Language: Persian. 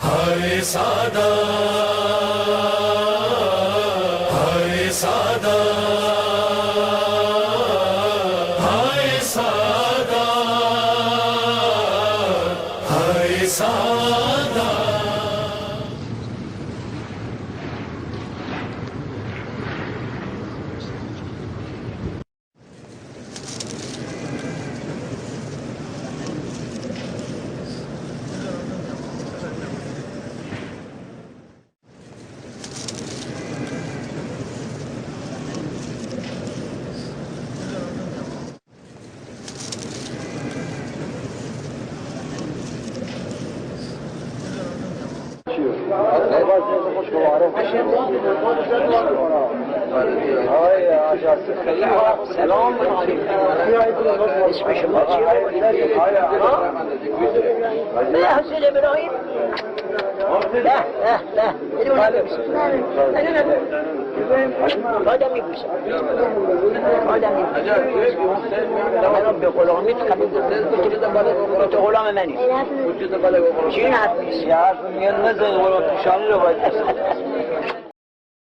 های سادا های سادا های سادا های سادا. سلام اسم شما چیه؟ نه حسین ابراهیم نه بدون آدم میبوسم من به غلامیت قبول تو غلام منی چی این حرف نیست؟ یه حرف میگن نزد غلام پیشانی رو باید